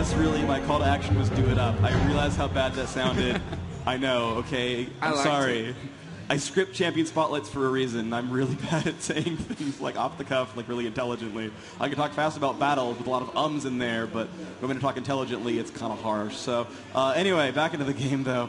guess really my call to action was do it up. I realized how bad that sounded. I know, okay. I'm sorry. I script champion spotlights for a reason. I'm really bad at saying things like off the cuff, like really intelligently. I can talk fast about battles with a lot of ums in there, but when I'm going to talk intelligently, it's kind of harsh. So anyway, back into the game though.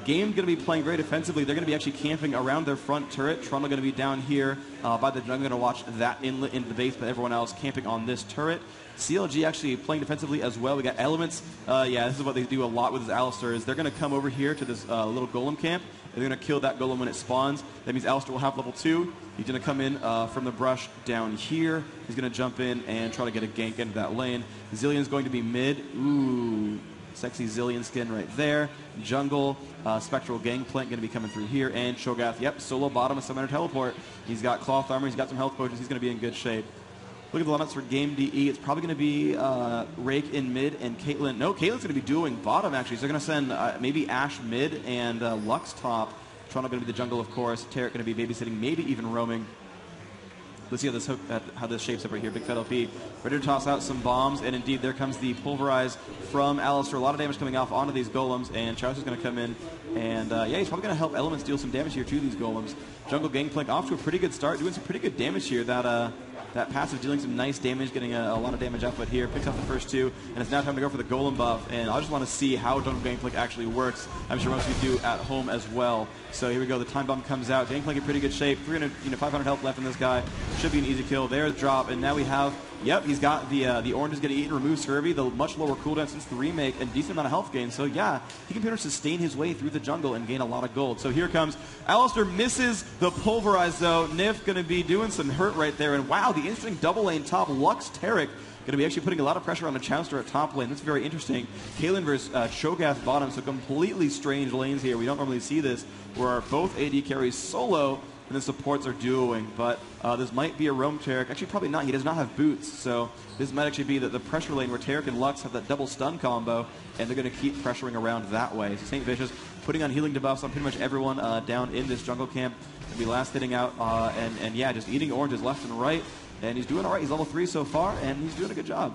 Game's going to be playing very defensively. They're going to be actually camping around their front turret. Toronto going to be down here by the jungle. Going to watch that inlet into the base, but everyone else camping on this turret. CLG actually playing defensively as well. We got Elements. Yeah, this is what they do a lot with his Alistar, is they're going to come over here to this little golem camp. They're going to kill that golem when it spawns. That means Alistar will have level 2. He's going to come in from the brush down here. He's going to jump in and try to get a gank into that lane. Zillion's going to be mid. Ooh, sexy Zillion skin right there. Jungle, Spectral Gangplank going to be coming through here. And Shogath, yep, solo bottom, a Summoner Teleport. He's got cloth armor. He's got some health potions. He's going to be in good shape. Look at the lineups for Game DE. It's probably going to be Rake in mid and Caitlyn. No, Caitlyn's going to be doing bottom, actually. So they're going to send maybe Ashe mid and Lux top. Toronto going to be the jungle, of course. Tarek going to be babysitting, maybe even roaming. Let's see how this shapes up right here. Big Fat LP ready to toss out some bombs. And indeed, there comes the Pulverize from Alistar. A lot of damage coming off onto these golems. And Chowser's going to come in. And yeah, he's probably going to help Elements deal some damage here to these golems. Jungle Gangplank off to a pretty good start. Doing some pretty good damage here. That passive dealing some nice damage, getting a lot of damage output here. Picks up the first 2, and it's now time to go for the Golem buff. And I just want to see how Jungle Gangplank actually works. I'm sure most of you do at home as well. So here we go. The time bomb comes out. Gangplank in pretty good shape. 500 health left in this guy. Should be an easy kill. There's the drop, and now we have. Yep, he's got the orange is getting eaten, remove Scurvy, the much lower cooldown since the remake, and decent amount of health gain. So yeah, he can pretty much sustain his way through the jungle and gain a lot of gold. So here comes Alistar, misses the Pulverize though. Nif going to be doing some hurt right there, and wow, the interesting double lane top. Lux Tarek going to be actually putting a lot of pressure on the Chowster at top lane. That's very interesting. Kaylin versus Shogath bottom, so completely strange lanes here. We don't normally see this, where both AD carries solo and the supports are duoing, but this might be a roam Tarek. Actually, probably not. He does not have boots, so this might actually be the pressure lane where Tarek and Lux have that double stun combo, and they're going to keep pressuring around that way. So St. Vicious putting on healing debuffs on pretty much everyone down in this jungle camp. Going to be last hitting out, and yeah, just eating oranges left and right, and he's doing all right. He's level 3 so far, and he's doing a good job.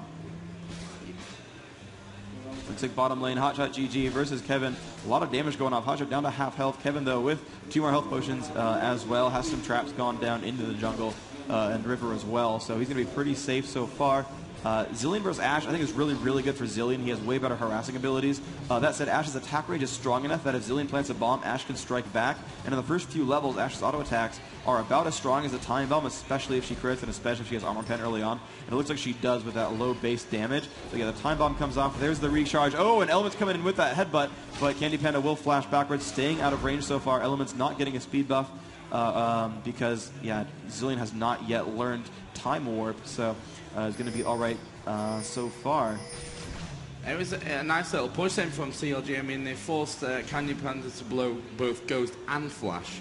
Looks like bottom lane, Hotshot GG versus Kevin. A lot of damage going off. Hotshot down to half health. Kevin, though, with 2 more health potions as well. Has some traps gone down into the jungle and river as well. So he's going to be pretty safe so far. Zillion versus Ashe, I think is really, really good for Zillion. He has way better harassing abilities. That said, Ashe's attack range is strong enough that if Zillion plants a bomb, Ashe can strike back. And in the first few levels, Ashe's auto attacks are about as strong as a time bomb, especially if she crits and especially if she has armor pen early on. And it looks like she does with that low base damage. So yeah, the time bomb comes off. There's the recharge. Oh, and Element's coming in with that headbutt, but Candy Panda will flash backwards, staying out of range so far. Element's not getting a speed buff because, yeah, Zillion has not yet learned Time Warp, so it's going to be all right so far. It was a nice little push then from CLG. I mean, they forced Canyon Panda to blow both Ghost and Flash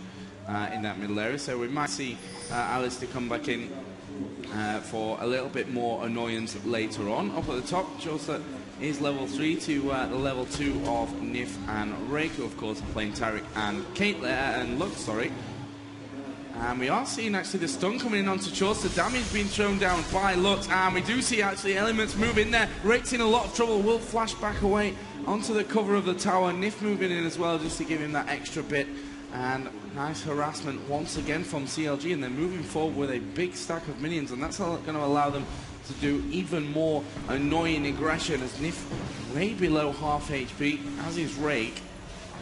in that middle area, so we might see Alistar come back in for a little bit more annoyance later on. Up at the top, shows that is level 3 to the level 2 of Nif and Rake, who of course are playing Tarek and Caitlyn and Lux, sorry. And we are seeing actually the stun coming in onto Chaucer. Damage being thrown down by Lux. And we do see actually Elements move in there. Rake's in a lot of trouble. Will flash back away onto the cover of the tower. Nif moving in as well just to give him that extra bit. And nice harassment once again from CLG. And they're moving forward with a big stack of minions. And that's going to allow them to do even more annoying aggression as Nif way below half HP, as is Rake.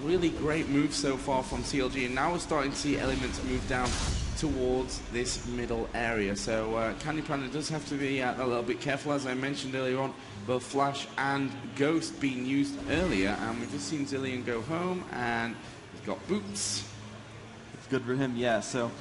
Really great move so far from CLG, and now we're starting to see Elements move down towards this middle area. So Candy Panda does have to be a little bit careful, as I mentioned earlier on. Both Flash and Ghost being used earlier, and we've just seen Zillion go home, and he's got boots. It's good for him, yeah. So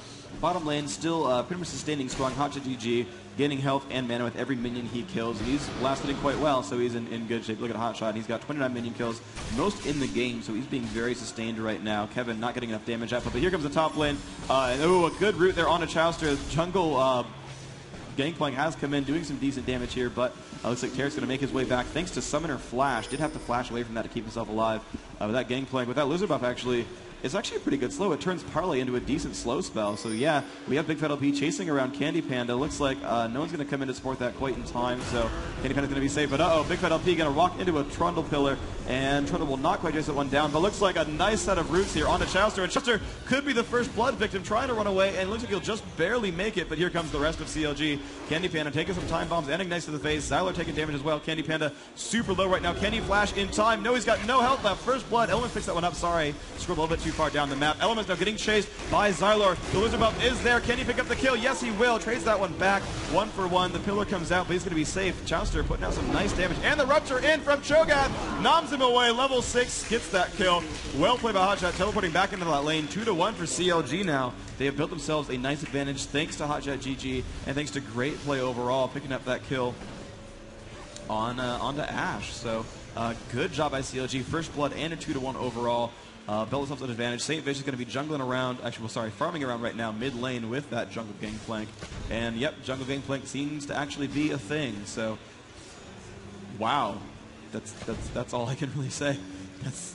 bottom lane still pretty much sustaining strong. Hotshot GG, gaining health and mana with every minion he kills. And he's lasted quite well, so he's in good shape. Look at Hotshot. He's got 29 minion kills, most in the game, so he's being very sustained right now. Kevin not getting enough damage output, but here comes the top lane. Oh, a good route there on a Chowster. Jungle Gangplank has come in, doing some decent damage here, but looks like Tarek's going to make his way back thanks to Summoner Flash. Did have to flash away from that to keep himself alive. With that Gangplank, with that Lizard buff actually, is actually a pretty good slow. It turns Parlay into a decent slow spell. So yeah, we have Big Fat LP chasing around Candy Panda. Looks like no one's going to come in to support that quite in time, so Candy Panda's going to be safe. But uh-oh, Big Fat LP going to walk into a Trundle pillar, and Trundle will not quite chase that one down, but looks like a nice set of roots here onto Chowster, and Chowster could be the first blood victim trying to run away, and looks like he'll just barely make it, but here comes the rest of CLG. Candy Panda taking some time bombs and ignites to the face. Zyler taking damage as well. Candy Panda super low right now. Can he flash in time? No, he's got no health left. First blood. Elements picks that one up. Sorry. Scrolled a little bit too far down the map. Elements now getting chased by Xylor. The loser buff is there. Can he pick up the kill? Yes, he will. Trades that one back. 1 for 1. The pillar comes out, but he's going to be safe. Chowster putting out some nice damage. And the Rupture in from Cho'Gath. Noms him away. Level 6 gets that kill. Well played by Hotshot. Teleporting back into that lane. 2-1 for CLG now. They have built themselves a nice advantage thanks to Hotshot GG and thanks to great play overall, picking up that kill onto Ash. So good job by CLG. First blood and a 2-1 overall. Built themselves an advantage. St. Vish is going to be jungling around, farming around right now mid lane with that jungle gangplank. And yep, jungle gangplank seems to actually be a thing. So wow, that's all I can really say.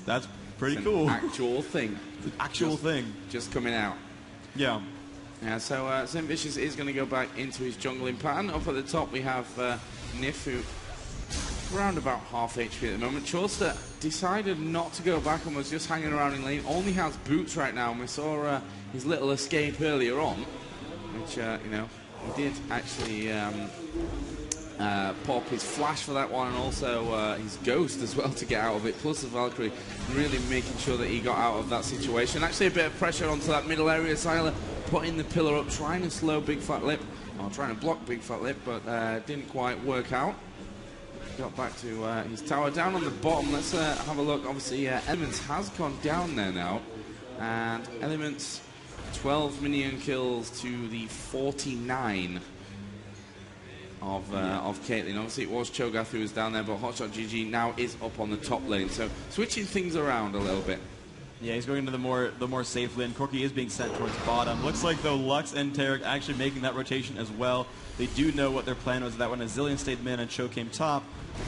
That's pretty cool. Actual thing. It's an actual thing. Just coming out. Yeah. Yeah, so St. Vicious is going to go back into his jungling pattern. Up at the top we have Nif, who around about half HP at the moment. Chaucer decided not to go back and was just hanging around in lane. Only has boots right now, and we saw his little escape earlier on, which, you know, he did actually pop his flash for that one, and also his ghost as well to get out of it, plus the Valkyrie really making sure that he got out of that situation. Actually a bit of pressure onto that middle area. Zyler putting the pillar up, trying to slow Big Fat Lip, or trying to block Big Fat Lip, but didn't quite work out. Got back to his tower. Down on the bottom, let's have a look. Obviously Elements has gone down there now, and Elements 12 minion kills to the 49 of Caitlyn. Obviously it was Cho'Gath who was down there, but Hotshot GG now is up on the top lane, so switching things around a little bit. Yeah, he's going into the more safe lane. Corki is being sent towards bottom. Looks like though Lux and Tarek actually making that rotation as well. They do know what their plan was. That when a Zillion stayed mid and Cho came top,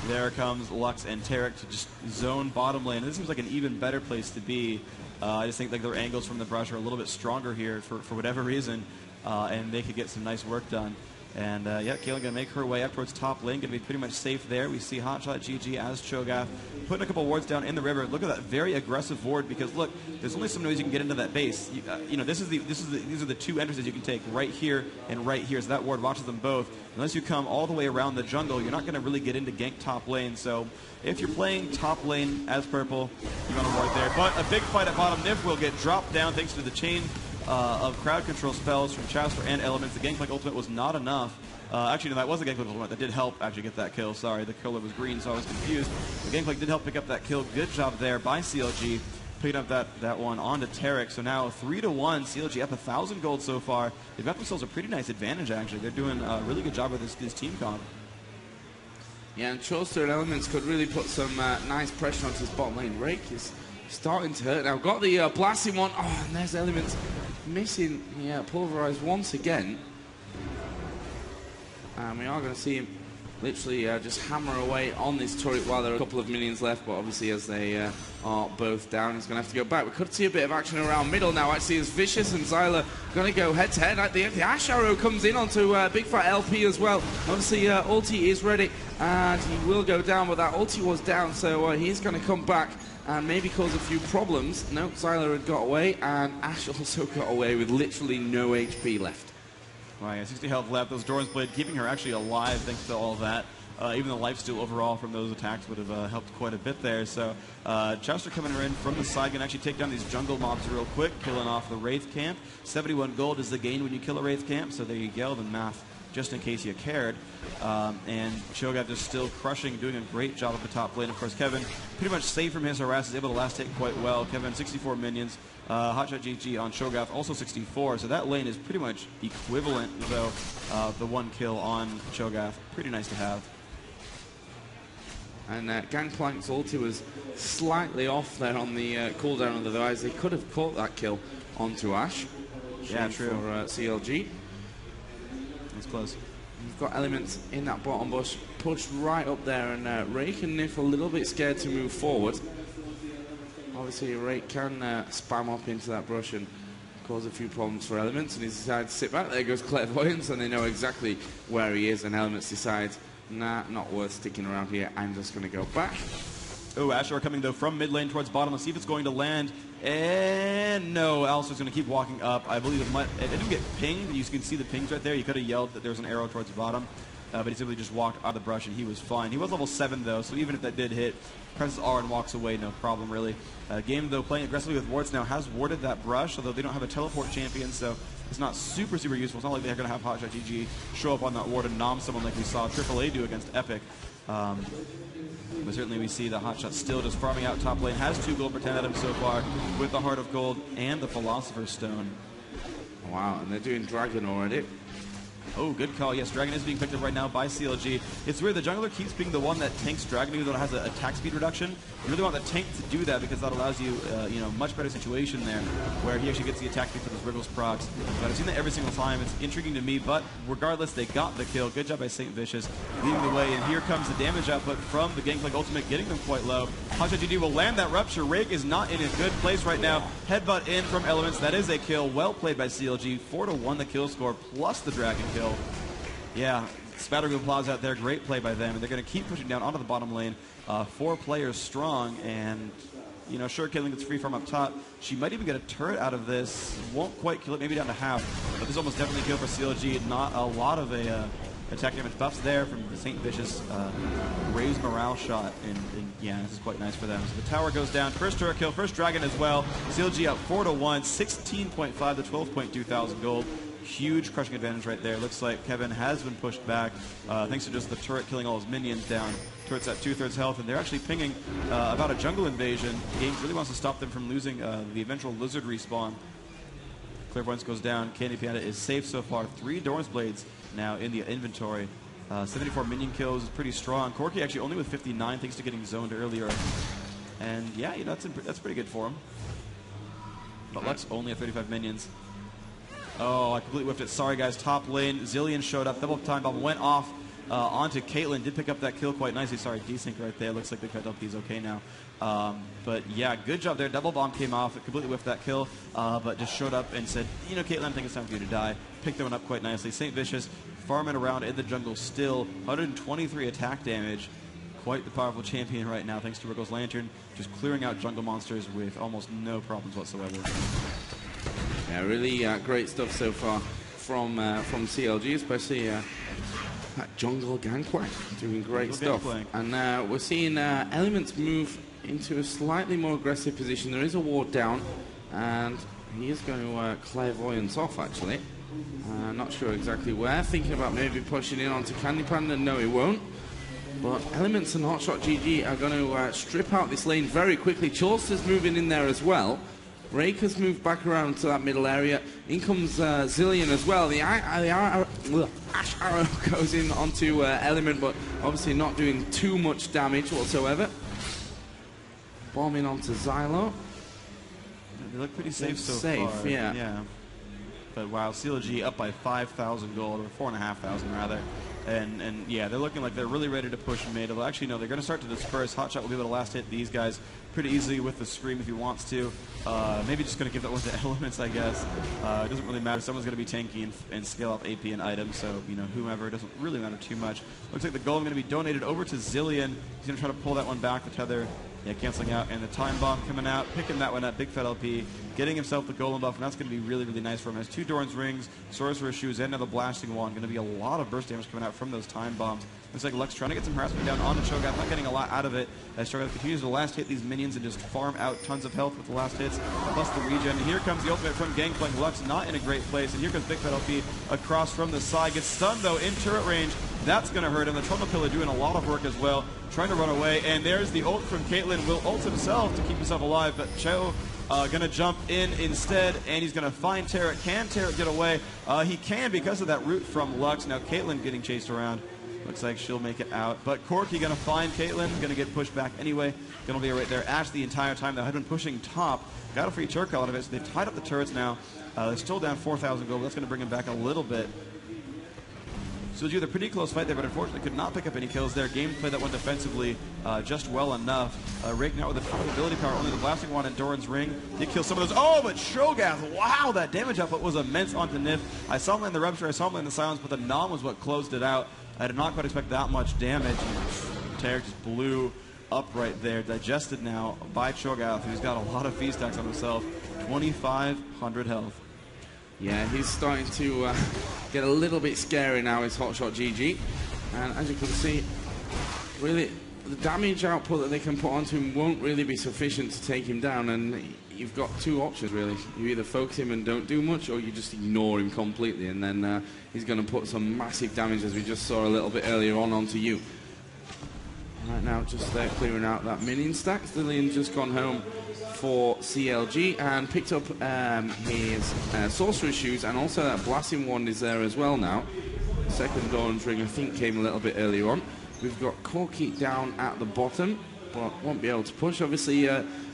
there comes Lux and Tarek to just zone bottom lane. And this seems like an even better place to be. I just think like their angles from the brush are a little bit stronger here for whatever reason, and they could get some nice work done. And yeah, Caitlyn going to make her way up towards top lane, going to be pretty much safe there. We see Hotshot GG as Cho'Gath putting a couple wards down in the river. Look at that very aggressive ward, because look, there's only so many ways you can get into that base. You know, these are the two entrances you can take, right here and right here. So that ward watches them both. Unless you come all the way around the jungle, you're not going to really get into gank top lane. So if you're playing top lane as purple, you want to ward there. But a big fight at bottom. Nif will get dropped down thanks to the chain of crowd control spells from Chowster and Elements. The Gangplank ultimate was not enough. Actually, no, that was the Gangplank ultimate that did help actually get that kill. Sorry, the killer was green, so I was confused. The Gangplank did help pick up that kill. Good job there by CLG, picking up that one onto Tarek. So now 3-1, CLG up 1,000 gold so far. They've got themselves a pretty nice advantage, actually. They're doing a really good job with this team comp. Yeah, and Chaucer and Elements could really put some nice pressure onto his bottom lane. Rake is starting to hurt now. Got the blasting one. Oh, and there's Elements missing. Yeah, pulverized once again. And we are going to see him literally just hammer away on this turret while there are a couple of minions left, but obviously as they are both down, he's going to have to go back. We could see a bit of action around middle now, actually, as Vicious and Zyler going to go head-to-head. The Ash Arrow comes in onto Big Fat LP as well. Obviously, ulti is ready, and he will go down, but that ulti was down, so he's going to come back and maybe cause a few problems. No, Zyler had got away, and Ash also got away with literally no HP left. Right, yeah, 60 health left. Those Doran's Blade keeping her actually alive thanks to all that. Even the lifesteal overall from those attacks would have helped quite a bit there. So Chowster coming in from the side can actually take down these jungle mobs real quick, killing off the Wraith camp. 71 gold is the gain when you kill a Wraith camp, so there you go, the math, just in case you cared. And Cho'Gath is still crushing, doing a great job at the top lane. Of course, Kevin, pretty much safe from his harass, is able to last hit quite well. Kevin, 64 minions. Hotshot GG on Cho'Gath, also 64. So that lane is pretty much equivalent, though, the one kill on Cho'Gath. Pretty nice to have. And Gangplank's ulti was slightly off there on the cooldown of the device. They could have caught that kill onto Ash. Yeah, true. For CLG. That's close. You've got Elements in that bottom bush, pushed right up there, and Rake and Nif a little bit scared to move forward. obviously Rake can spam up into that brush and cause a few problems for Elements, and he's decided to sit back. There goes Clairvoyance, and they know exactly where he is, and Elements decides, nah, not worth sticking around here, I'm just going to go back. Oh, Ashlar coming, though, from mid lane towards bottom. Let's see if it's going to land. And no, Alistair's going to keep walking up. I believe it didn't get pinged. You can see the pings right there. You could have yelled that there was an arrow towards the bottom. But he simply just walked out of the brush, and he was fine. He was level 7, though, so even if that did hit, presses R and walks away, no problem, really. Game, though, playing aggressively with wards now has warded that brush, although they don't have a teleport champion, so it's not super, super useful. It's not like they're going to have Hotshot GG show up on that ward and nom someone like we saw AAA do against Epic. But certainly we see the Hotshot still just farming out top lane. Has 2 gold per 10 items so far with the Heart of Gold and the Philosopher's Stone. Wow, and they're doing Dragon already. Oh, good call. Yes, Dragon is being picked up right now by CLG. It's weird. The jungler keeps being the one that tanks Dragon, even though it has an attack speed reduction. You really want the tank to do that because that allows you, much better situation there, where he actually gets the attack speed for those Wriggles procs. But I've seen that every single time. It's intriguing to me, but regardless, they got the kill. Good job by St. Vicious, leading the way. And here comes the damage output from the Gangplank ultimate, getting them quite low. Hotshot GG will land that Rupture. Rake is not in a good place right now. Headbutt in from Elements. That is a kill. Well played by CLG. 4-1 the kill score, plus the Dragon kill. Yeah, spattering applause out there. Great play by them. And they're going to keep pushing down onto the bottom lane. 4 players strong. And, sure, Caitlyn gets free farm up top. She might even get a turret out of this. Won't quite kill it, maybe down to half. But this is almost definitely a kill for CLG. Not a lot of attack damage buffs there from the St. Vicious raise morale shot. And yeah, this is quite nice for them. So the tower goes down. First turret kill, first Dragon as well. CLG up 4-1, 16.5 to 12.2 thousand gold. Huge crushing advantage right there. Looks like Kevin has been pushed back thanks to just the turret killing all his minions down. Turret's at 2/3 health, and they're actually pinging about a jungle invasion. Games really wants to stop them from losing the eventual lizard respawn. Clairvoyance goes down. Candy Panda is safe so far. 3 Doran's Blades now in the inventory. 74 minion kills is pretty strong. Corki actually only with 59 thanks to getting zoned earlier. And yeah, that's pretty good for him. But Lux only at 35 minions. Oh, I completely whiffed it. Sorry, guys. Top lane. Zillion showed up. Double time bomb went off onto Caitlyn. Did pick up that kill quite nicely. Sorry, desync right there. Looks like the cut up. He's okay now. But yeah, good job there. Double bomb came off. It completely whiffed that kill. But just showed up and said, Caitlyn, I think it's time for you to die. Picked that one up quite nicely. St. Vicious farming around in the jungle still. 123 attack damage. Quite the powerful champion right now, thanks to Wriggle's Lantern. Just clearing out jungle monsters with almost no problems whatsoever. Yeah, really great stuff so far from CLG, especially that jungle gangplank, doing great stuff. And we're seeing Elements move into a slightly more aggressive position. There is a ward down, and he is going to Clairvoyance off, actually. Not sure exactly where. Thinking about maybe pushing in onto Candy Panda. No, he won't. But Elements and Hotshot GG are going to strip out this lane very quickly. Chaucer's moving in there as well. Rake has moved back around to that middle area. In comes Zillion as well. The Ash Arrow goes in onto Element, but obviously not doing too much damage whatsoever. Bombing onto Xylo. They look pretty safe so far. Yeah. But wow, CLG up by 5,000 gold, or 4,500 rather. And yeah, they're looking like they're really ready to push mid. Well, actually, no, they're going to start to disperse. Hotshot will be able to last hit these guys pretty easily with the Scream if he wants to. Maybe just going to give that one to Elements, I guess. It doesn't really matter. Someone's going to be tanky and scale up AP and items, so, whomever, it doesn't really matter too much. Looks like the golem going to be donated over to Zillion. He's going to try to pull that one back, the tether. Yeah, canceling out, and the time bomb coming out, picking that one up, big fat LP, getting himself the golem buff, and that's going to be really, really nice for him. Has 2 Doran's rings, Sorcerer's Shoes, and another blasting wand. Going to be a lot of burst damage coming out from those time bombs. Looks like Lux trying to get some harassment down on the Cho'Gath, not getting a lot out of it, as Cho'Gath continues to last hit these minions and just farm out tons of health with the last hits, plus the regen. And here comes the ultimate from Gangplank. Lux not in a great place, and here comes big fat LP across from the side. Gets stunned, though, in turret range. That's going to hurt him. The Trundle Pillar doing a lot of work as well, trying to run away. And there's the ult from Caitlyn. Will ult himself to keep himself alive, but Cho going to jump in instead, and he's going to find Terra. Can Terra get away? He can because of that root from Lux. Now Caitlyn getting chased around. Looks like she'll make it out. But Corki going to find Caitlyn. Going to get pushed back anyway. Going to be right there. Ash the entire time. They had been pushing top. Got a free turret out of it, so they've tied up the turrets now. They're still down 4,000 gold. That's going to bring him back a little bit. CLG with a pretty close fight there, but unfortunately could not pick up any kills there. Game played that one defensively just well enough. Raking out with a ton of ability power, only the blasting wand and Doran's ring did kill some of those. Oh, but Shogath, wow, that damage output was immense onto Nif. I saw him land the Rupture, I saw him land the Silence, but the Nom was what closed it out. I did not quite expect that much damage. Tarek just blew up right there, digested now by Cho'Gath, who's got a lot of feast stacks on himself. 2,500 health. Yeah, he's starting to get a little bit scary now, is Hotshot GG. And as you can see, really, the damage output that they can put onto him won't really be sufficient to take him down. And you've got two options, really. You either focus him and don't do much, or you just ignore him completely. And then he's going to put some massive damage, as we just saw a little bit earlier on, onto you. Right now, just clearing out that minion stack. Lillian's just gone home for CLG and picked up his Sorcerer's Shoes, and also that Blasting Wand is there as well now. The second Dawn's Ring, I think, came a little bit earlier on. We've got Corky down at the bottom, but won't be able to push. Obviously,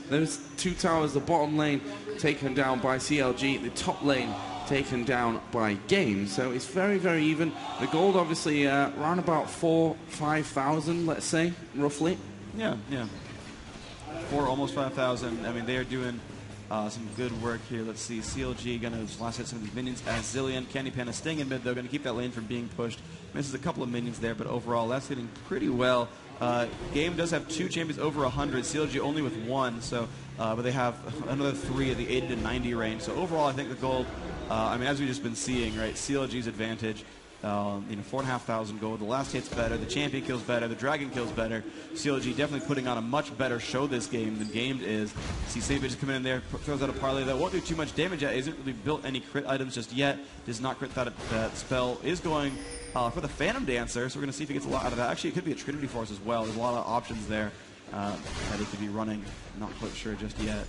there's two towers, the bottom lane taken down by CLG, the top lane taken down by Game, so it's very, very even. The gold, obviously, around about 4,000-5,000, let's say, roughly. Yeah. Almost 5,000. I mean, they are doing some good work here. Let's see, CLG going to last hit some of these minions as Zilean. Candy Panda staying in mid, though, going to keep that lane from being pushed. Misses a couple of minions there, but overall, that's hitting pretty well. Game does have 2 champions over 100, CLG only with 1, so but they have another 3 at the 80 to 90 range. So overall, I think the gold, I mean, as we've just been seeing, right, CLG's advantage. 4,500 gold. The last hit's better. The champion kills better. The dragon kills better. CLG definitely putting on a much better show this game than Gamed is. See Savage just coming in there, throws out a parlay that won't do too much damage yet. Isn't really built any crit items just yet. Does not crit that spell. Is going for the Phantom Dancer, so we're going to see if he gets a lot out of that. Actually, it could be a Trinity Force as well. There's a lot of options there that he could be running. Not quite sure just yet.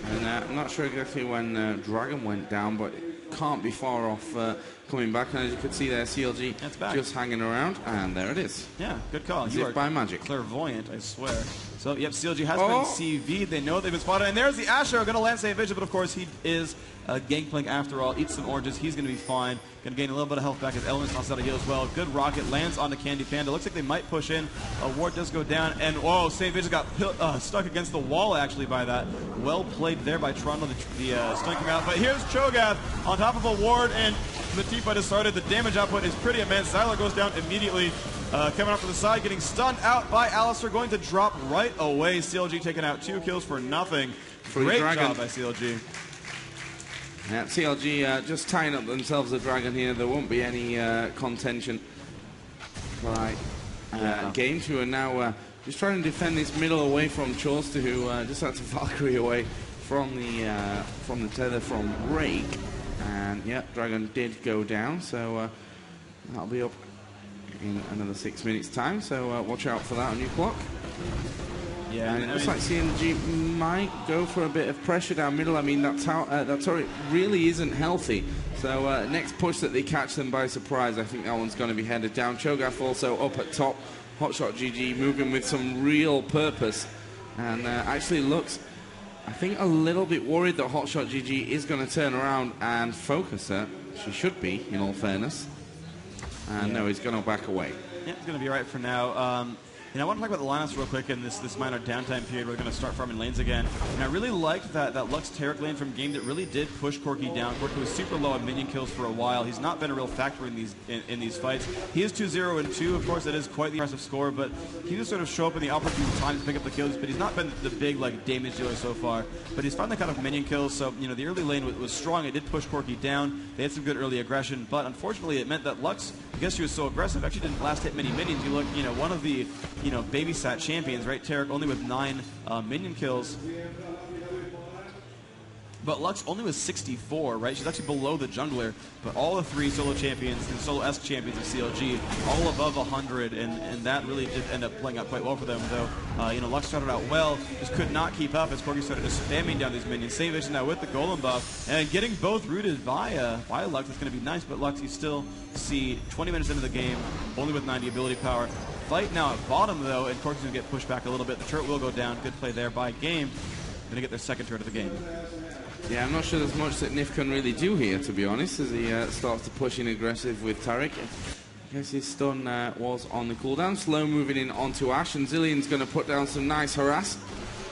And I'm not sure exactly when Dragon went down, but can't be far off coming back. And as you can see there, CLG just hanging around, and there it is. Yeah, good call. You are by magic. Clairvoyant, I swear. So, yep, CLG has been CV'd. They know they've been spotted. And there's the Asher, going to land Saint Vision, but of course he is Gangplank after all. Eats some oranges. He's going to be fine. Going to gain a little bit of health back as Elements knocks out a heal as well. Good rocket. Lands onto Candy Panda. Looks like they might push in. A ward does go down. And, whoa, Saint Vision got stuck against the wall, actually, by that. Well played there by Toronto. The stun came out. But here's Cho'Gath on top of a ward, and the teamfight has started. The damage output is pretty immense. Zyler goes down immediately. Coming up from the side, getting stunned out by Alistair, going to drop right away. CLG taking out 2 kills for nothing. Great job by CLG. Yeah, CLG just tying up themselves a dragon here. There won't be any contention by Games, who are now just trying to defend this middle away from Chorster, who just had to Valkyrie away from the tether from Rake. And yeah, dragon did go down, so that'll be up in another 6 minutes time, so watch out for that on your clock. Yeah, and it looks like CLG might go for a bit of pressure down middle. I mean, that turret really isn't healthy. So next push that they catch them by surprise, I think that one's going to be headed down. Cho'Gath also up at top. Hotshot GG moving with some real purpose, and actually looks, I think, a little bit worried that Hotshot GG is going to turn around and focus her. She should be, in all fairness. And no, he's going to back away. Yeah, it's going to be right for now. I want to talk about the lineups real quick in this minor downtime period. We're going to start farming lanes again. And I really liked that Lux Tarek lane from Game that really did push Corky down. Corky was super low on minion kills for a while. He's not been a real factor in these fights. He is 2-0-2. Of course, that is quite the impressive score, but he just sort of show up in the opportune time to pick up the kills. But he's not been the big damage dealer so far. But he's found the kind of minion kills. So the early lane was strong. It did push Corky down. They had some good early aggression, but unfortunately, it meant that Lux, because she was so aggressive, actually didn't last hit many minions. You look, one of the babysat champions, right? Tarek only with 9 minion kills. But Lux only was 64, right? She's actually below the jungler. But all the 3 solo champions and solo-esque champions of CLG, all above 100, and that really did end up playing out quite well for them, though. Lux started out well, just could not keep up as Corky started just spamming down these minions. Save Vision now with the Golem buff, and getting both rooted by Lux. It's going to be nice, but Lux, you still see 20 minutes into the game, only with 90 ability power. Fight now at bottom, though, and Corky's going to get pushed back a little bit. The turret will go down. Good play there by Game. Going to get their second turret of the game. Yeah, I'm not sure there's much that Nif can really do here, to be honest, as he starts to push in aggressive with Tarek. I guess his stun was on the cooldown. Slow moving in onto Ash, and Zillion's going to put down some nice harass.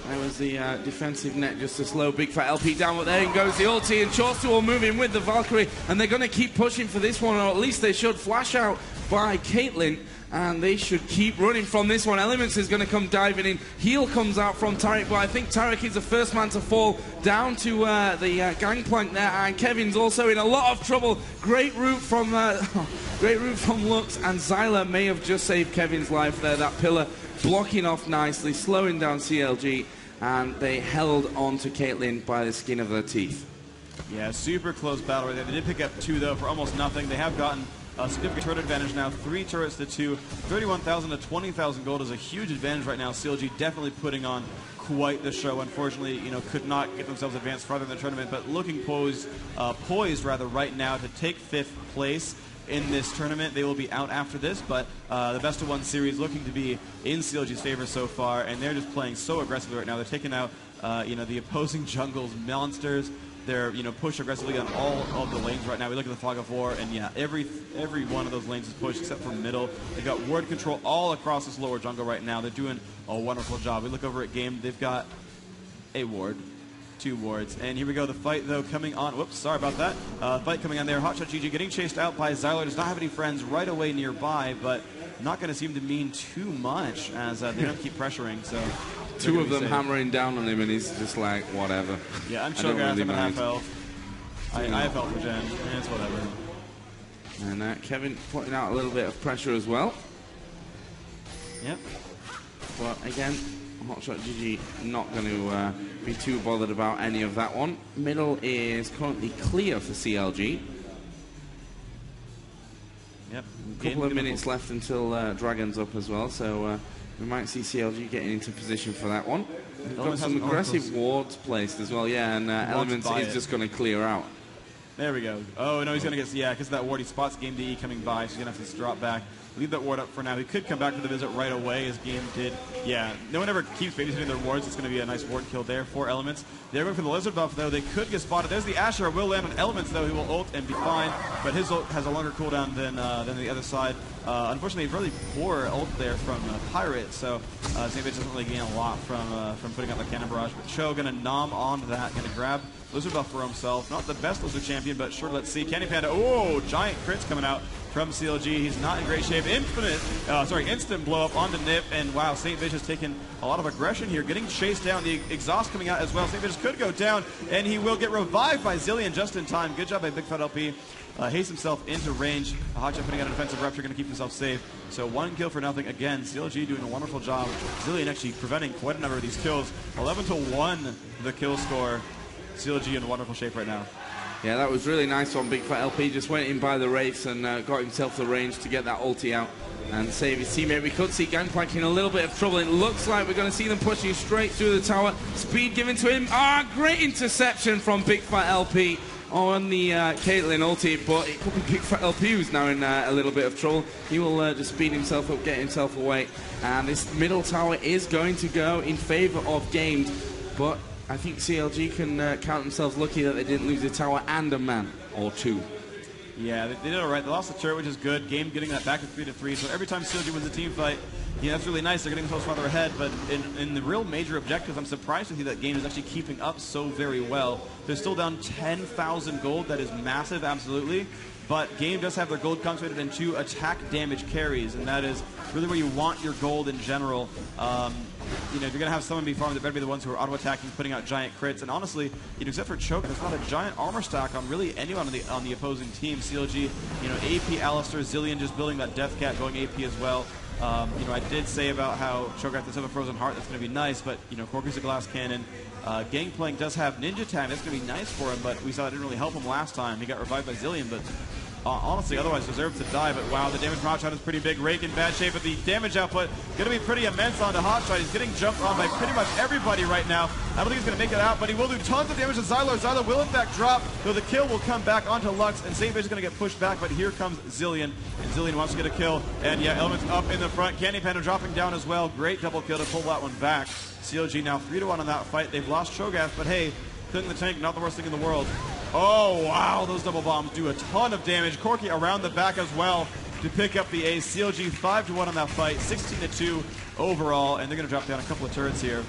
There was the defensive net just to slow Big Fat LP down, but there goes the ulti, and Chorster will move in with the Valkyrie, and they're going to keep pushing for this one, or at least they should. Flash out by Caitlyn, and they should keep running from this one. Elements is going to come diving in. Heal comes out from Tarek, but I think Tarek is the first man to fall down to the gangplank there, and Kevin's also in a lot of trouble. Great route from Lux, and Zyla may have just saved Kevin's life there. That pillar blocking off nicely, slowing down CLG, and they held on to Caitlyn by the skin of their teeth. Yeah, super close battle right there. They did pick up 2, though, for almost nothing. They have gotten a significant turret advantage now, 3 turrets to 2. 31,000 to 20,000 gold is a huge advantage right now. CLG definitely putting on quite the show. Unfortunately, could not get themselves advanced farther in the tournament, but looking poised right now to take 5th place in this tournament. They will be out after this, but the best of 1 series looking to be in CLG's favor so far, and they're just playing so aggressively right now. They're taking out the opposing jungle's monsters. They're push aggressively on all of the lanes right now. We look at the Fog of War, and yeah, every one of those lanes is pushed except for middle. They've got ward control all across this lower jungle right now. They're doing a wonderful job. We look over at game. They've got a ward, 2 wards, and here we go. The fight though coming on. Whoops, sorry about that. Fight coming on there. Hotshot GG getting chased out by Zyler. Does not have any friends right away nearby, but not going to seem to mean too much as they don't keep pressuring. So 2 of them hammering down on him, and he's just like, whatever. Yeah, I'm Cho'Gath, I'm at half health. I have health for Jen, and it's whatever. And Kevin putting out a little bit of pressure as well. Yep. But again, Hotshot GG not going to be too bothered about any of that one. Middle is currently clear for CLG. Yep. A couple of minutes left until Dragon's up as well, so we might see CLG getting into position for that one. We've got some aggressive wards placed as well, yeah, and Elements is just going to clear out. There we go. Oh, no, he's going to get, yeah, because of that ward, he spots Game DE coming by, so he's going to have to drop back. Leave that ward up for now. He could come back to the visit right away, as Game did. Yeah, no one ever keeps babysitting their wards. It's going to be a nice ward kill there for Elements. They're going for the Lizard buff, though. They could get spotted. There's the Asher. Will land on Elements, though. He will ult and be fine, but his ult has a longer cooldown than the other side. Unfortunately, really poor ult there from Pirate, so St. Bitch doesn't really gain a lot from putting out the Cannon Barrage. But Cho going to nom onto that, going to grab Lizard buff for himself. Not the best Lizard champion, but sure, let's see. Candy Panda, oh, giant crits coming out from CLG. He's not in great shape. Instant blow up onto Nip, and wow, St. Bitch has taken a lot of aggression here, getting chased down. The exhaust coming out as well. St. Bitch could go down, and he will get revived by Zillion just in time. Good job by Big Fat LP. Hastes himself into range. Hotshot putting out a defensive rupture, going to keep himself safe. So 1 kill for nothing. Again, CLG doing a wonderful job. Zillion actually preventing quite a number of these kills. 11-1 the kill score. CLG in wonderful shape right now. Yeah, that was really nice on Big Fat LP. Just went in by the Wraiths and got himself the range to get that ulti out and save his teammate. We could see Gangplank in a little bit of trouble. It looks like we're going to see them pushing straight through the tower. Speed given to him. Great interception from Big Fat LP on the Caitlyn ulti, but it could be Big Fat LP who's now in a little bit of trouble. He will just speed himself up, get himself away, and this middle tower is going to go in favor of Games, but I think CLG can count themselves lucky that they didn't lose a tower and a man or 2. Yeah, they did all right. They lost the turret, which is good. Game getting that back to 3-3. So every time CLG wins a team fight, yeah, that's really nice. They're getting themselves farther ahead. But in the real major objectives, I'm surprised to see that Game is actually keeping up so very well. They're still down 10,000 gold. That is massive, absolutely. But Game does have their gold concentrated into attack damage carries, and that is really where you want your gold in general. If you're going to have someone be farmed, it better be the ones who are auto-attacking, putting out giant crits. And honestly, except for Choke, there's not a giant armor stack on really anyone on the opposing team. CLG, AP, Alistair, Zillion just building that Death Cat, going AP as well. I did say about how Cho'Gath does have a Frozen Heart. That's going to be nice, but, Corky's a Glass Cannon. Gangplank does have Ninja Time. That's going to be nice for him, but we saw that didn't really help him last time. He got revived by Zillion, but honestly, otherwise deserves to die. But wow, the damage from Hotshot is pretty big. Rake in bad shape, but the damage output going to be pretty immense onto Hotshot. He's getting jumped on by pretty much everybody right now. I don't think he's going to make it out, but he will do tons of damage to Zylo. Zylo will in fact drop, though the kill will come back onto Lux, and St. Bitch is going to get pushed back, but here comes Zillion, and Zillion wants to get a kill, and yeah, Elements up in the front. Candy Panda dropping down as well. Great double kill to pull that one back. CLG now 3-1 on that fight. They've lost Cho'Gath, but hey, Killing the tank, not the worst thing in the world. Oh, wow, those double bombs do a ton of damage. Corki around the back as well to pick up the ace. CLG 5-1 on that fight, 16-2 overall, and they're going to drop down a couple of turrets here.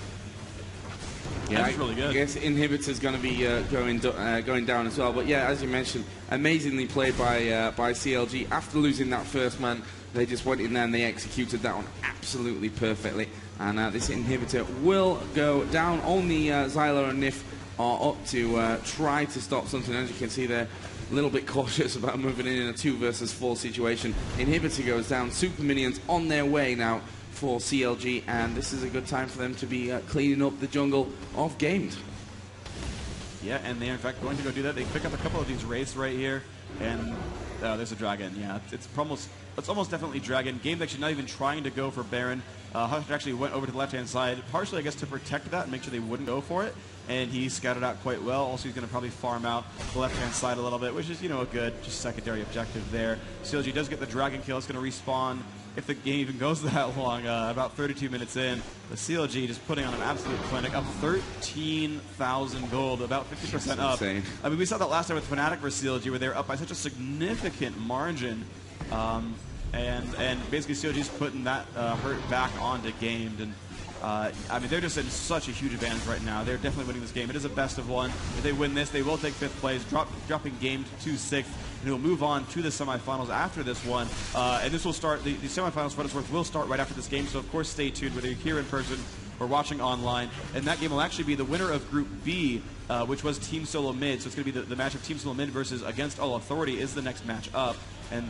Yeah, that's really good. I guess Inhibitor's going to be going down as well. But yeah, as you mentioned, amazingly played by CLG. After losing that first man, they just went in there and they executed that one absolutely perfectly. And this Inhibitor will go down. Only Xylar and Nif are up to try to stop something. As you can see, they're a little bit cautious about moving in a 2 versus 4 situation. Inhibitor goes down. Super Minions on their way now for CLG, and this is a good time for them to be cleaning up the jungle of Gamed. Yeah, and they're in fact going to go do that. They pick up a couple of these wraiths right here, and there's a dragon. Yeah, it's almost definitely dragon. Gamed actually not even trying to go for Baron. Hunter actually went over to the left-hand side, partially I guess to protect that and make sure they wouldn't go for it. And he scouted out quite well. Also, he's going to probably farm out the left-hand side a little bit, which is, you know, a good just secondary objective there. CLG does get the dragon kill. It's going to respawn if the game even goes that long. About 32 minutes in, the CLG just putting on an absolute clinic, up 13,000 gold, about 50% up. Insane. I mean, we saw that last time with Fnatic versus CLG, where they were up by such a significant margin. And basically CLG's putting that hurt back onto Gamed. And I mean, they're just in such a huge advantage right now. They're definitely winning this game. It is a best of 1. If they win this, they will take 5th place, dropping Gamed to 6th. And he'll move on to the semifinals after this one. And this will start, the semifinals for what it's worth will start right after this game. So, of course, stay tuned, whether you're here in person or watching online. And that game will actually be the winner of Group B, which was Team Solo Mid. So it's going to be the match of Team Solo Mid versus Against All Authority is the next match up. And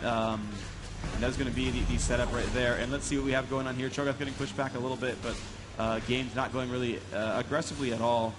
that's going to be the setup right there. And let's see what we have going on here. Cho'Gath getting pushed back a little bit, but Game's not going really aggressively at all.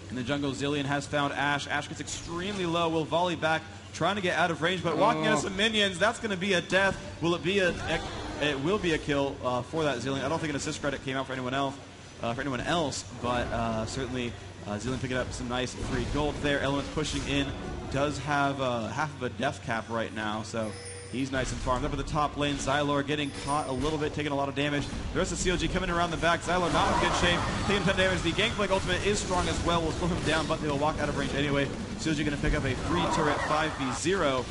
In the jungle, Zilean has found Ashe. Ashe gets extremely low, will volley back, trying to get out of range, but walking into some minions. That's going to be a death. Will it be it will be a kill for that Zilean. I don't think an assist credit came out for anyone else, but certainly Zilean picking up some nice free gold there. Elements pushing in. Does have half of a death cap right now, so he's nice and farmed up at the top lane. Xylar getting caught a little bit, taking a lot of damage. The rest of CLG coming around the back. Xylar not in good shape, taking 10 damage. The Gangplank ultimate is strong as well. Will slow him down, but they will walk out of range anyway. CLG going to pick up a free turret 5v0.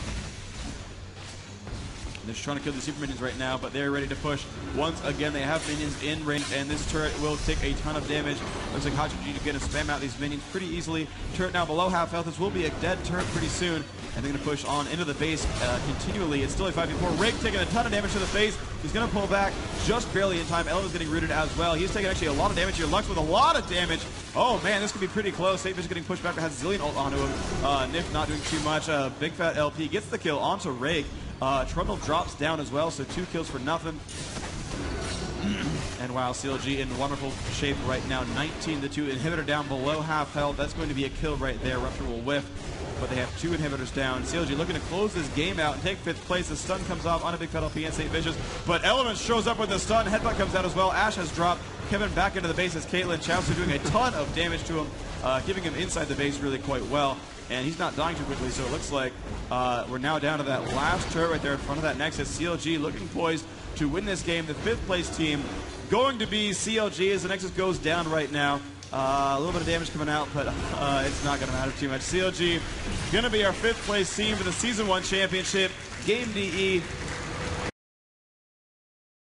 They're just trying to kill the super minions right now, but they're ready to push. Once again, they have minions in range, and this turret will take a ton of damage. Looks like HotGG is going to spam out these minions pretty easily. Turret now below half health. This will be a dead turret pretty soon, and they're going to push on into the base continually. It's still a 5v4. Rig taking a ton of damage to the face. He's going to pull back just barely in time. Eleva's getting rooted as well. He's taking actually a lot of damage here. Lux with a lot of damage. Oh, man, this could be pretty close. Safe is getting pushed back, but has Zilean ult onto him. Nif not doing too much. Big Fat LP gets the kill onto Rig. Trundle drops down as well, so 2 kills for nothing. And wow, CLG in wonderful shape right now. 19-2. Inhibitor down below half health. That's going to be a kill right there. Rupture will whiff, but they have 2 inhibitors down. CLG looking to close this game out and take 5th place. The stun comes off on a Big Fat LP and St. Vicious, but Elements shows up with the stun. Headbutt comes out as well. Ashe has dropped. Kevin back into the base as Caitlyn. Chowster doing a ton of damage to him, giving him inside the base really quite well. And he's not dying too quickly, so it looks like we're now down to that last turret right there in front of that Nexus. CLG looking poised to win this game. The 5th place team going to be CLG as the Nexus goes down right now. A little bit of damage coming out, but it's not going to matter too much. CLG going to be our 5th place team for the Season 1 championship. Game DE